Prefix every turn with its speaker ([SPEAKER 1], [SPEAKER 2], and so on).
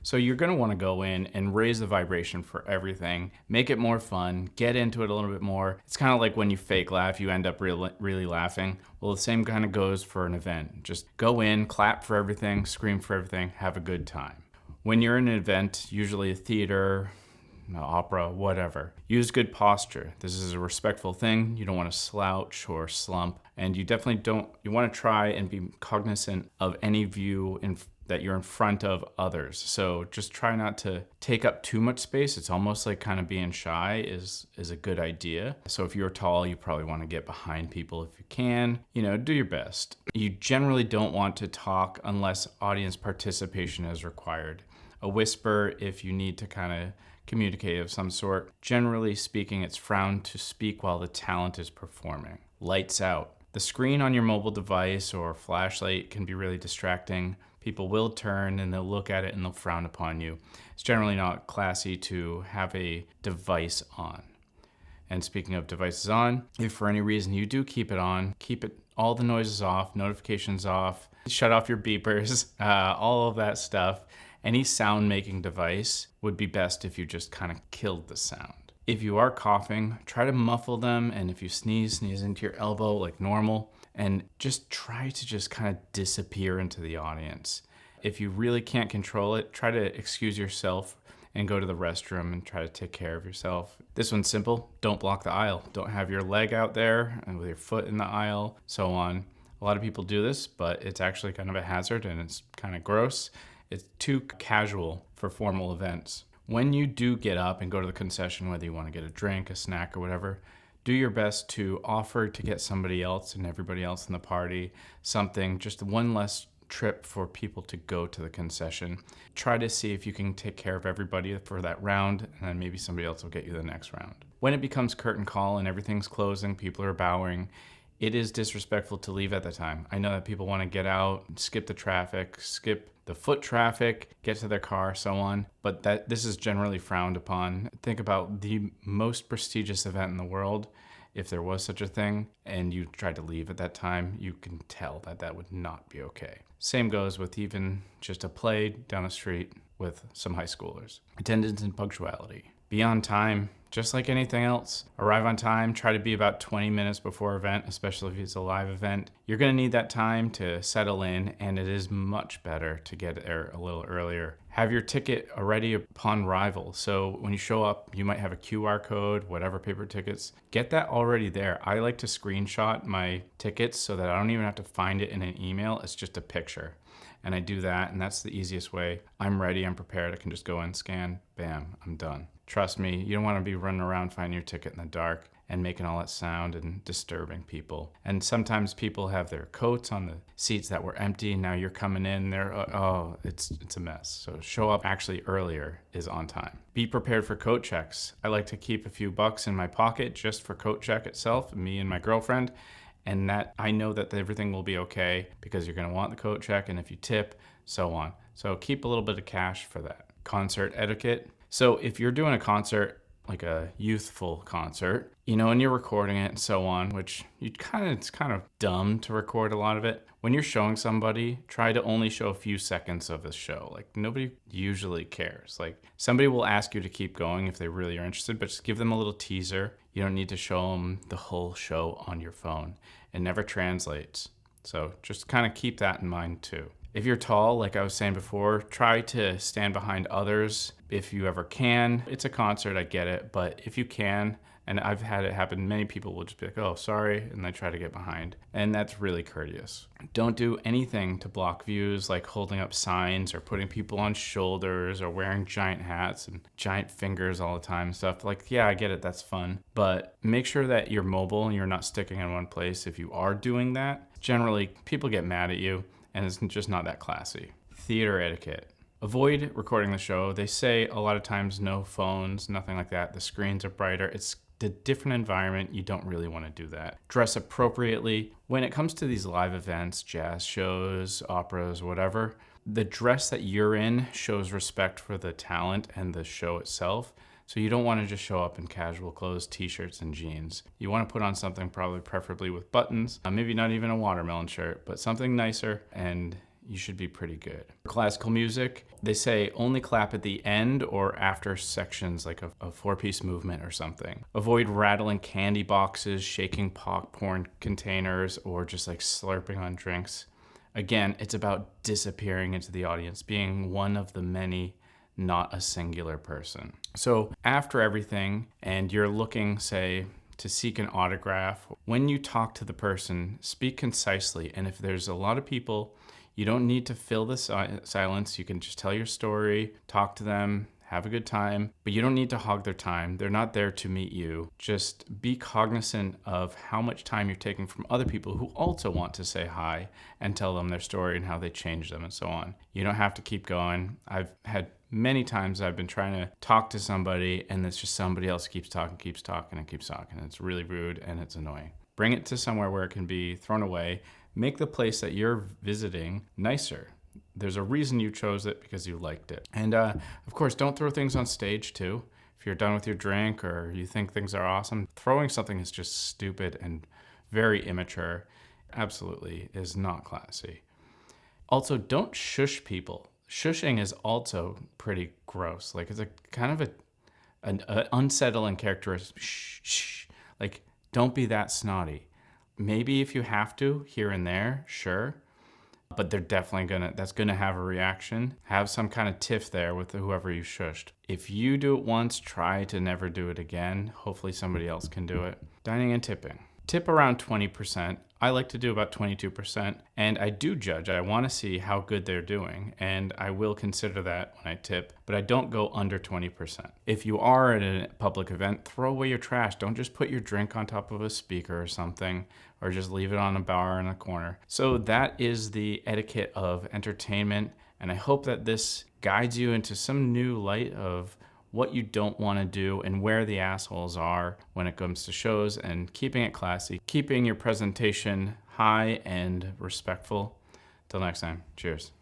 [SPEAKER 1] So you're going to want to go in and raise the vibration for everything, make it more fun, get into it a little bit more. It's kind of like when you fake laugh, you end up really laughing. Well, the same kind of goes for an event. Just go in, clap for everything, scream for everything, have a good time. When you're in an event, usually a theater, opera, whatever, use good posture. This is a respectful thing. You don't want to slouch or slump, and you definitely don't. You want to try and be cognizant of any view that you're in front of others. So just try not to take up too much space. It's almost like kind of being shy is a good idea. So if you're tall, you probably want to get behind people if you can. Do your best. You generally don't want to talk unless audience participation is required. A whisper if you need to kind of communicate of some sort. Generally speaking, it's frowned to speak while the talent is performing. Lights out. The screen on your mobile device or flashlight can be really distracting. People will turn and they'll look at it and they'll frown upon you. It's generally not classy to have a device on. And speaking of devices on, if for any reason you do keep it on, keep it all the noises off, notifications off, shut off your beepers, all of that stuff. Any sound-making device would be best if you just kind of killed the sound. If you are coughing, try to muffle them, and if you sneeze into your elbow like normal, and just try to just kind of disappear into the audience. If you really can't control it, try to excuse yourself and go to the restroom and try to take care of yourself. This one's simple. Don't block the aisle. Don't have your leg out there and with your foot in the aisle, so on. A lot of people do this, but it's actually kind of a hazard and it's kind of gross. It's too casual for formal events. When you do get up and go to the concession, whether you want to get a drink, a snack, or whatever, do your best to offer to get somebody else and everybody else in the party something, just one less trip for people to go to the concession. Try to see if you can take care of everybody for that round, and then maybe somebody else will get you the next round. When it becomes curtain call and everything's closing, people are bowing, it is disrespectful to leave at the time. I know that people want to get out, skip the traffic, skip the foot traffic, get to their car, so on, but this is generally frowned upon. Think about the most prestigious event in the world. If there was such a thing and you tried to leave at that time, you can tell that would not be okay. Same goes with even just a play down the street with some high schoolers. Attendance and punctuality. Be on time, just like anything else. Arrive on time, try to be about 20 minutes before event, especially if it's a live event. You're gonna need that time to settle in, and it is much better to get there a little earlier. Have your ticket already upon arrival. So when you show up, you might have a QR code, whatever paper tickets. Get that already there. I like to screenshot my tickets so that I don't even have to find it in an email. It's just a picture. And I do that, and that's the easiest way. I'm ready, I'm prepared, I can just go and scan, bam, I'm done. Trust me, you don't want to be running around finding your ticket in the dark and making all that sound and disturbing people. And sometimes people have their coats on the seats that were empty, now you're coming in, it's a mess. So show up actually earlier is on time. Be prepared for coat checks. I like to keep a few bucks in my pocket just for coat check itself, me and my girlfriend. And that I know that everything will be okay because you're going to want the coat check, and if you tip, so on. So keep a little bit of cash for that. Concert etiquette. So if you're doing a concert, like a youthful concert, and you're recording it and so on, which it's kind of dumb to record a lot of it. When you're showing somebody, try to only show a few seconds of the show. Like, nobody usually cares. Like, somebody will ask you to keep going if they really are interested, but just give them a little teaser. You don't need to show them the whole show on your phone. It never translates. So just kind of keep that in mind too. If you're tall, like I was saying before, try to stand behind others if you ever can. It's a concert, I get it, but if you can, and I've had it happen, many people will just be like, oh, sorry, and they try to get behind. And that's really courteous. Don't do anything to block views, like holding up signs or putting people on shoulders or wearing giant hats and giant fingers all the time and stuff. Like, yeah, I get it, that's fun. But make sure that you're mobile and you're not sticking in one place. If you are doing that, generally people get mad at you, and it's just not that classy. Theater etiquette. Avoid recording the show. They say a lot of times no phones, nothing like that. The screens are brighter. It's a different environment. You don't really want to do that. Dress appropriately. When it comes to these live events, jazz shows, operas, whatever, the dress that you're in shows respect for the talent and the show itself. So you don't want to just show up in casual clothes, t-shirts, and jeans. You want to put on something preferably with buttons, maybe not even a watermelon shirt, but something nicer, and you should be pretty good. Classical music, they say only clap at the end or after sections like a four-piece movement or something. Avoid rattling candy boxes, shaking popcorn containers, or just like slurping on drinks. Again, it's about disappearing into the audience, being one of the many, not a singular person. So after everything, and you're looking, say, to seek an autograph, when you talk to the person, speak concisely. And if there's a lot of people, you don't need to fill the silence. You can just tell your story, talk to them, have a good time, but you don't need to hog their time. They're not there to meet you. Just be cognizant of how much time you're taking from other people who also want to say hi and tell them their story and how they changed them and so on. You don't have to keep going. I've had many times I've been trying to talk to somebody and it's just somebody else keeps talking. It's really rude and it's annoying. Bring it to somewhere where it can be thrown away. Make the place that you're visiting nicer. There's a reason you chose it, because you liked it. And of course, don't throw things on stage too. If you're done with your drink or you think things are awesome, throwing something is just stupid and very immature. Absolutely is not classy. Also, don't shush people. Shushing is also pretty gross. Like, it's a kind of an unsettling characteristic. Shh, shh. Like, don't be that snotty. Maybe if you have to, here and there, sure. But they're definitely that's gonna have a reaction. Have some kind of tiff there with whoever you shushed. If you do it once, try to never do it again. Hopefully somebody else can do it. Dining and tipping. Tip around 20%. I like to do about 22%, and I do judge. I want to see how good they're doing, and I will consider that when I tip, but I don't go under 20%. If you are at a public event, throw away your trash. Don't just put your drink on top of a speaker or something, or just leave it on a bar in a corner. So that is the etiquette of entertainment, and I hope that this guides you into some new light of what you don't want to do and where the assholes are when it comes to shows, and keeping it classy, keeping your presentation high and respectful. Till next time, cheers.